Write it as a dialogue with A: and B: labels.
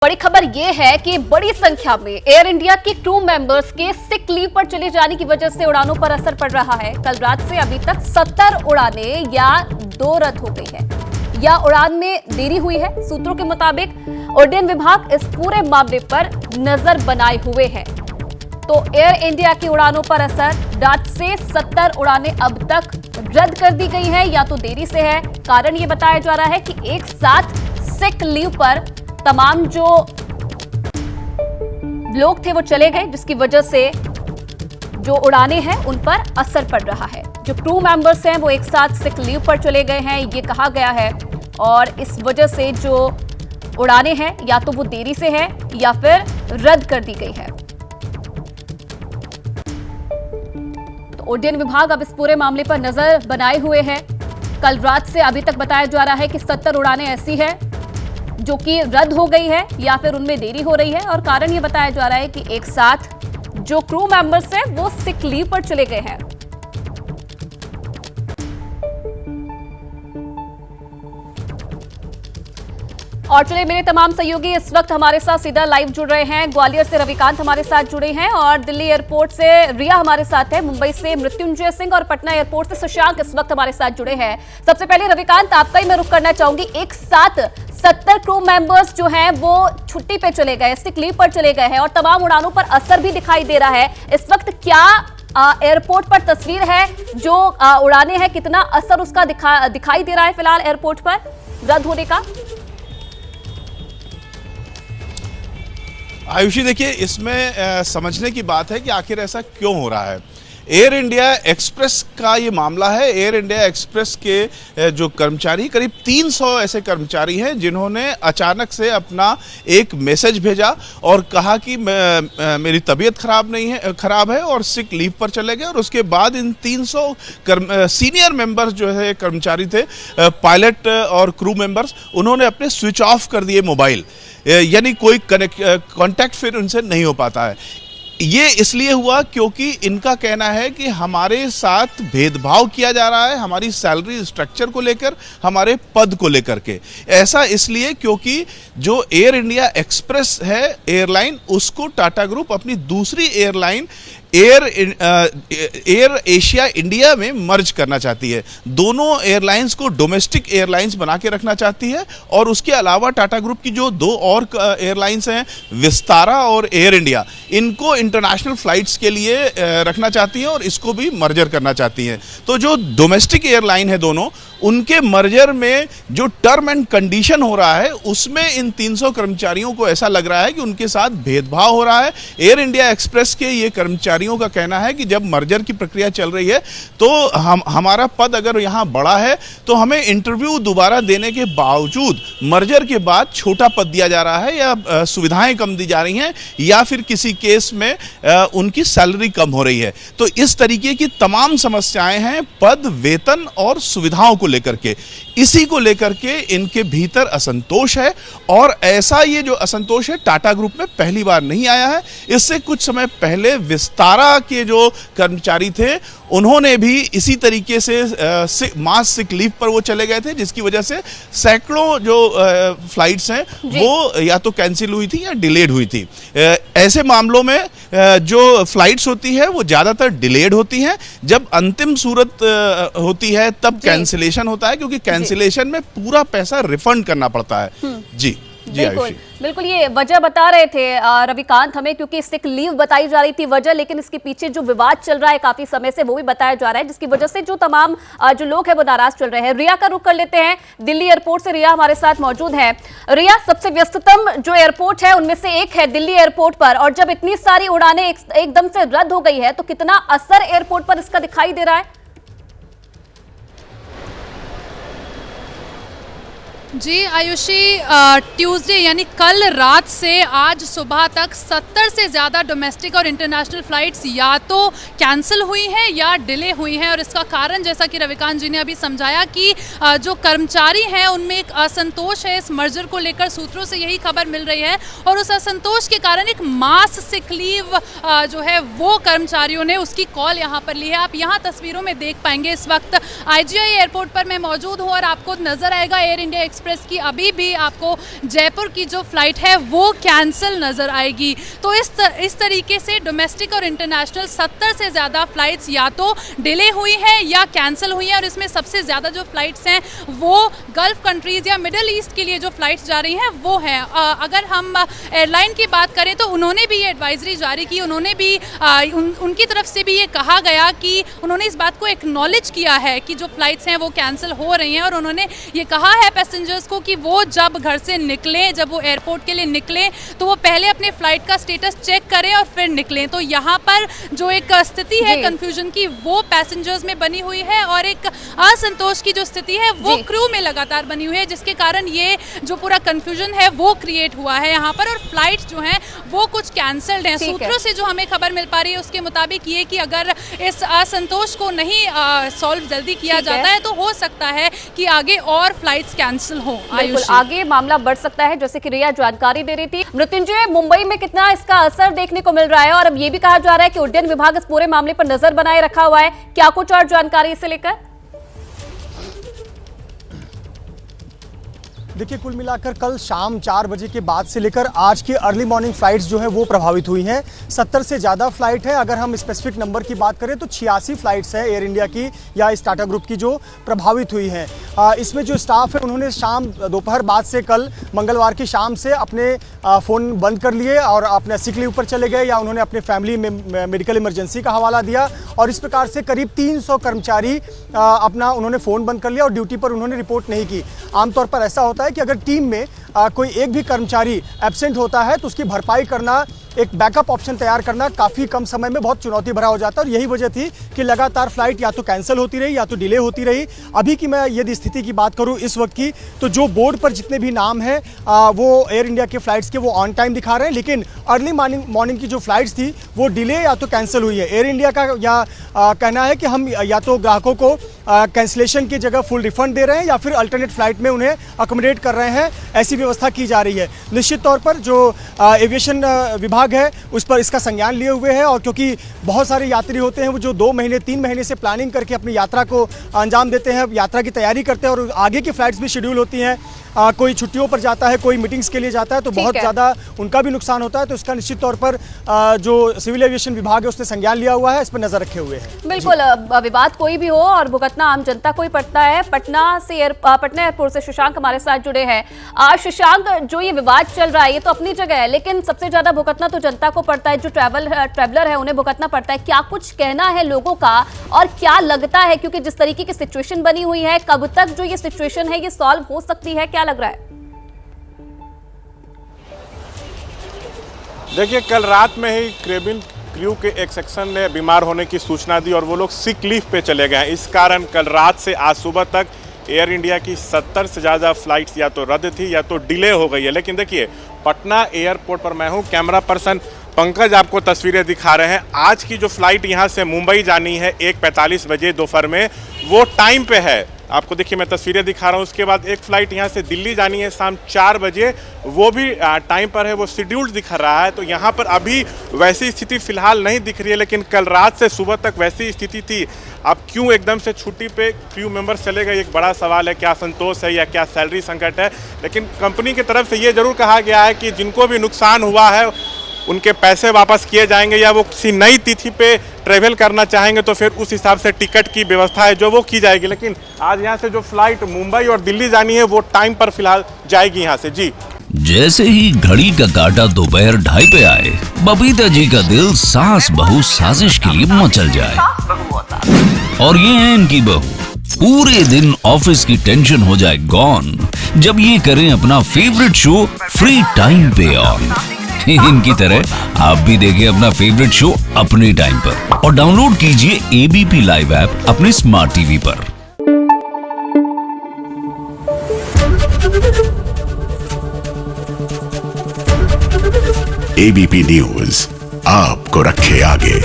A: बड़ी खबर यह है कि बड़ी संख्या में एयर इंडिया के क्रू मेंबर्स के सिक लीव पर चले जाने की वजह से उड़ानों पर असर पड़ रहा है। कल रात से अभी तक 70 उड़ानें या 2 रद्द हो गई है या उड़ान में देरी हुई है। सूत्रों के मुताबिक उड्डयन विभाग इस पूरे मामले पर नजर बनाए हुए है। तो एयर इंडिया की उड़ानों पर असर, रात से 70 उड़ानें अब तक रद्द कर दी गई है या तो देरी से है। कारण ये बताया जा रहा है कि एक साथ सिक लीव पर तमाम जो लोग थे वो चले गए, जिसकी वजह से जो उड़ानें हैं उन पर असर पड़ रहा है। जो क्रू मेंबर्स हैं वो एक साथ सिक लीव पर चले गए हैं, ये कहा गया है। और इस वजह से जो उड़ानें हैं या तो वो देरी से है या फिर रद्द कर दी गई है। तो उड्डयन विभाग अब इस पूरे मामले पर नजर बनाए हुए है। कल रात से अभी तक बताया जा रहा है कि 70 उड़ानें ऐसी है जो कि रद्द हो गई है या फिर उनमें देरी हो रही है। और कारण ये बताया जा रहा है कि एक साथ जो क्रू मेंबर्स हैं वो सिक लीव पर चले गए हैं। और चलिए, मेरे तमाम सहयोगी इस वक्त हमारे साथ सीधा लाइव जुड़ रहे हैं। ग्वालियर से रविकांत हमारे साथ जुड़े हैं और दिल्ली एयरपोर्ट से रिया हमारे साथ है, मुंबई से मृत्युंजय सिंह और पटना एयरपोर्ट से शशांक इस वक्त हमारे साथ जुड़े हैं। सबसे पहले रविकांत, आपका ही मैं रुख करना चाहूंगी। एक साथ 70 क्रू मेंबर्स जो हैं वो छुट्टी पे चले गए, सिक लीव पर चले गए हैं और तमाम उड़ानों पर असर भी दिखाई दे रहा है। इस वक्त क्या एयरपोर्ट पर तस्वीर है, जो उड़ानें हैं कितना असर उसका दिखाई दे रहा है फिलहाल एयरपोर्ट पर रद्द होने का?
B: आयुषी, देखिए, इसमें समझने की बात है कि आखिर ऐसा क्यों हो रहा है। एयर इंडिया एक्सप्रेस का ये मामला है। एयर इंडिया एक्सप्रेस के जो कर्मचारी, करीब 300 ऐसे कर्मचारी हैं जिन्होंने अचानक से अपना एक मैसेज भेजा और कहा कि मेरी तबीयत खराब है और सिक लीव पर चले गए। और उसके बाद इन 300 सीनियर मेंबर्स जो है कर्मचारी थे, पायलट और क्रू मेंबर्स, उन्होंने अपने स्विच ऑफ कर दिए मोबाइल, यानी कोई कांटेक्ट फिर उनसे नहीं हो पाता है। ये इसलिए हुआ क्योंकि इनका कहना है कि हमारे साथ भेदभाव किया जा रहा है, हमारी सैलरी स्ट्रक्चर को लेकर, हमारे पद को लेकर के। ऐसा इसलिए क्योंकि जो एयर इंडिया एक्सप्रेस है एयरलाइन, उसको टाटा ग्रुप अपनी दूसरी एयरलाइन एयर एशिया इंडिया में मर्ज करना चाहती है। दोनों एयरलाइंस को डोमेस्टिक एयरलाइंस बना के रखना चाहती है। और उसके अलावा टाटा ग्रुप की जो 2 और एयरलाइंस हैं, विस्तारा और एयर इंडिया, इनको इंटरनेशनल फ्लाइट्स के लिए रखना चाहती है और इसको भी मर्जर करना चाहती है। तो जो डोमेस्टिक एयरलाइन है दोनों, उनके मर्जर में जो टर्म एंड कंडीशन हो रहा है, उसमें इन 300 कर्मचारियों को ऐसा लग रहा है कि उनके साथ भेदभाव हो रहा है। एयर इंडिया एक्सप्रेस के ये कर्मचारियों का कहना है कि जब मर्जर की प्रक्रिया चल रही है तो हमारा पद अगर यहाँ बड़ा है तो हमें इंटरव्यू दोबारा देने के बावजूद मर्जर के बाद छोटा पद दिया जा रहा है, या सुविधाएं कम दी जा रही हैं, या फिर किसी केस में उनकी सैलरी कम हो रही है। तो इस तरीके की तमाम समस्याएं हैं पद, वेतन और सुविधाओं को लेकर के। इसी को लेकर के इनके भीतर असंतोष है। और ऐसा ये जो असंतोष है टाटा ग्रुप में पहली बार नहीं आया है। इससे कुछ समय पहले विस्तारा के जो कर्मचारी थे, उन्होंने भी इसी तरीके से मास सिक लीव पर वो चले गए थे, जिसकी वजह से सैकड़ों जो फ्लाइट्स हैं वो या तो कैंसिल हुई थी या डिलेड हुई थी। ऐसे मामलों में जो फ्लाइट्स होती है वो ज़्यादातर डिलेड होती हैं। जब अंतिम सूरत होती है तब कैंसिलेशन होता है, क्योंकि कैंसिलेशन में पूरा पैसा रिफंड करना पड़ता है। जी
A: बिल्कुल ये वजह बता रहे थे रविकांत हमें, क्योंकि सिक लीव बताई जा रही थी वजह, लेकिन इसके पीछे जो विवाद चल रहा है काफी समय से वो भी बताया जा रहा है, जिसकी वजह से जो तमाम जो लोग हैं वो नाराज चल रहे हैं। रिया का रुख कर लेते हैं, दिल्ली एयरपोर्ट से रिया हमारे साथ मौजूद है। रिया, सबसे व्यस्ततम जो एयरपोर्ट है उनमें से एक है दिल्ली एयरपोर्ट पर, और जब इतनी सारी उड़ानें एकदम से रद्द हो गई है तो कितना असर एयरपोर्ट पर इसका दिखाई दे रहा है?
C: जी आयुषी, ट्यूसडे यानी कल रात से आज सुबह तक 70 से ज़्यादा डोमेस्टिक और इंटरनेशनल फ़्लाइट्स या तो कैंसिल हुई हैं या डिले हुई हैं। और इसका कारण, जैसा कि रविकांत जी ने अभी समझाया, कि जो कर्मचारी हैं उनमें एक असंतोष है इस मर्जर को लेकर। सूत्रों से यही खबर मिल रही है और उस असंतोष के कारण एक मास सिक लीव जो है वो कर्मचारियों ने उसकी कॉल यहाँ पर ली है। आप यहाँ तस्वीरों में देख पाएंगे, इस वक्त IGI एयरपोर्ट पर मैं मौजूद हूँ और आपको नज़र आएगा एयर इंडिया एक्सप्रेस की अभी भी आपको जयपुर की जो फ्लाइट है वो कैंसिल नज़र आएगी। तो इस तरीके से डोमेस्टिक और इंटरनेशनल 70 से ज़्यादा फ़्लाइट्स या तो डिले हुई हैं या कैंसिल हुई हैं, और इसमें सबसे ज़्यादा जो फ़्लाइट्स हैं वो गल्फ़ कंट्रीज़ या मिडल ईस्ट के लिए जो फ़्लाइट्स जा रही हैं वो हैं। अगर हम एयरलाइन की बात करें तो उन्होंने भी ये एडवाइजरी जारी की, उन्होंने भी उनकी तरफ से भी ये कहा गया कि उन्होंने इस बात को एक्नॉलेज किया है कि जो फ़्लाइट्स हैं वो कैंसिल हो रही हैं, और उन्होंने ये कहा है पैसेंजर्स को कि वो जब घर से निकलें, जब वो एयरपोर्ट के लिए निकलें तो वो पहले अपने फ़्लाइट का स्टेटस चेक करें और फिर निकलें। तो यहाँ पर जो एक स्थिति है कन्फ्यूजन की वो पैसेंजर्स में बनी हुई है, और एक असंतोष की जो स्थिति है वो क्रू में लगातार बनी हुई है, जिसके कारण ये जो पूरा कन्फ्यूजन है वो क्रिएट हुआ है यहाँ पर। और फ्लाइट जो हैं वो कुछ कैंसल्ड हैं। सूत्रों से जो हमें खबर मिल पा रही है उसके मुताबिक ये कि अगर इस असंतोष को नहीं सॉल्व जल्दी किया जाता है तो हो सकता है कि आगे और फ्लाइट्स कैंसिल हो।
A: आगे मामला बढ़ सकता है, जैसे कि रिया जानकारी दे रही थी। मृत्युंजय, मुंबई में कितना इसका असर देखने को मिल रहा है, और अब ये भी कहा जा रहा है कि उड्डयन विभाग इस पूरे मामले पर नजर बनाए रखा हुआ है, क्या कुछ और जानकारी इसे लेकर?
D: देखिए, कुल मिलाकर कल शाम 4 बजे के बाद से लेकर आज की अर्ली मॉर्निंग फ्लाइट्स जो है वो प्रभावित हुई हैं। 70 से ज़्यादा फ्लाइट है। अगर हम स्पेसिफिक नंबर की बात करें तो 86 फ्लाइट्स हैं एयर इंडिया की या इस टाटा ग्रुप की जो प्रभावित हुई हैं। इसमें जो स्टाफ है उन्होंने दोपहर बाद से कल मंगलवार की शाम से अपने फ़ोन बंद कर लिए और अपने सिक लीव पर चले गए, या उन्होंने अपने फैमिली में मेडिकल इमरजेंसी का हवाला दिया, और इस प्रकार से करीब 300 कर्मचारी अपना उन्होंने फ़ोन बंद कर लिया और ड्यूटी पर उन्होंने रिपोर्ट नहीं की। आमतौर पर ऐसा होता है कि अगर टीम में कोई एक भी कर्मचारी एब्सेंट होता है तो उसकी भरपाई करना, एक बैकअप ऑप्शन तैयार करना काफ़ी कम समय में बहुत चुनौती भरा हो जाता है, और यही वजह थी कि लगातार फ्लाइट या तो कैंसिल होती रही या तो डिले होती रही। अभी की मैं यदि स्थिति की बात करूं इस वक्त की, तो जो बोर्ड पर जितने भी नाम हैं वो एयर इंडिया के फ्लाइट्स के वो ऑन टाइम दिखा रहे हैं, लेकिन अर्ली मॉर्निंग की जो फ्लाइट्स थी वो डिले या तो कैंसिल हुई है। एयर इंडिया का कहना है कि हम या तो ग्राहकों को कैंसिलेशन की जगह फुल रिफंड दे रहे हैं या फिर अल्टरनेट फ्लाइट में उन्हें अकोमोडेट कर रहे हैं, ऐसी व्यवस्था की जा रही है। निश्चित तौर पर जो एविएशन विभाग है उस पर इसका संज्ञान लिए हुए है, और क्योंकि बहुत सारे यात्री होते हैं वो जो 2 महीने 3 महीने से प्लानिंग करके अपनी यात्रा को अंजाम देते हैं, यात्रा की तैयारी करते हैं, और आगे की फ्लाइट्स भी शेड्यूल होती हैं। कोई छुट्टियों पर जाता है, कोई मीटिंग्स के लिए जाता है, तो बहुत ज़्यादा उनका भी नुकसान होता है। तो इसका निश्चित तौर पर जो सिविल एविएशन विभाग है उसने संज्ञान लिया हुआ है, इस पर नजर रखे हुए हैं।
A: बिल्कुल, विवाद कोई भी हो और भुगतना आम जनता को ही पड़ता है। पटना एयरपोर्ट से शशांक हमारे साथ जुड़े हैं। शशांक, जो ये विवाद चल रहा है ये तो अपनी जगह है, लेकिन सबसे ज्यादा भुगतना तो जनता को पड़ता है, जो ट्रैवलर है उन्हें भुगतना पड़ता है। क्या कुछ कहना है लोगों का, और क्या लगता है, क्योंकि जिस तरीके की सिचुएशन बनी हुई है, कब तक जो ये सिचुएशन है ये सॉल्व हो सकती है, क्या लग रहा है?
E: देखिए, कल रात में ही केबिन क्रू के एक सेक्शन ने बीमार होने की सूचना दी और वो लोग सिक लीव पे चले गए हैं। इस कारण कल रात से आज सुबह तक एयर इंडिया की 70 से ज़्यादा फ्लाइट्स या तो रद्द थी या तो डिले हो गई है। लेकिन देखिए, पटना एयरपोर्ट पर मैं हूँ, कैमरा पर्सन पंकज आपको तस्वीरें दिखा रहे हैं। आज की जो फ्लाइट यहाँ से मुंबई जानी है 1:45 बजे दोपहर में, वो टाइम पे है। आपको देखिए, मैं तस्वीरें दिखा रहा हूँ। उसके बाद एक फ़्लाइट यहाँ से दिल्ली जानी है शाम 4 बजे, वो भी टाइम पर है, वो शेड्यूल्ड दिखा रहा है। तो यहाँ पर अभी वैसी स्थिति फ़िलहाल नहीं दिख रही है, लेकिन कल रात से सुबह तक वैसी स्थिति थी। अब क्यों एकदम से छुट्टी पे क्रू मेंबर्स चले गए, एक बड़ा सवाल है। क्या संतोष है या क्या सैलरी संकट है? लेकिन कंपनी की तरफ से ये ज़रूर कहा गया है कि जिनको भी नुकसान हुआ है उनके पैसे वापस किए जाएंगे, या वो किसी नई तिथि पे ट्रैवल करना चाहेंगे तो फिर उस हिसाब से टिकट की व्यवस्था है जो वो की जाएगी। लेकिन आज यहाँ से जो फ्लाइट मुंबई और दिल्ली जानी है वो टाइम पर फिलहाल जाएगी यहाँ से। जी,
F: जैसे ही घड़ी का काटा दोपहर 2:30 पे आए, बबीता जी का दिल सास बहू साजिश के लिए मचल जाए। और ये है इनकी बहू, पूरे दिन ऑफिस की टेंशन हो जाए गॉन जब ये करें अपना फेवरेट शो फ्री टाइम पे ऑन। इनकी तरह आप भी देखें अपना फेवरेट शो अपने टाइम पर, और डाउनलोड कीजिए ABP लाइव ऐप अपने स्मार्ट टीवी पर।
G: ABP न्यूज आपको रखे आगे।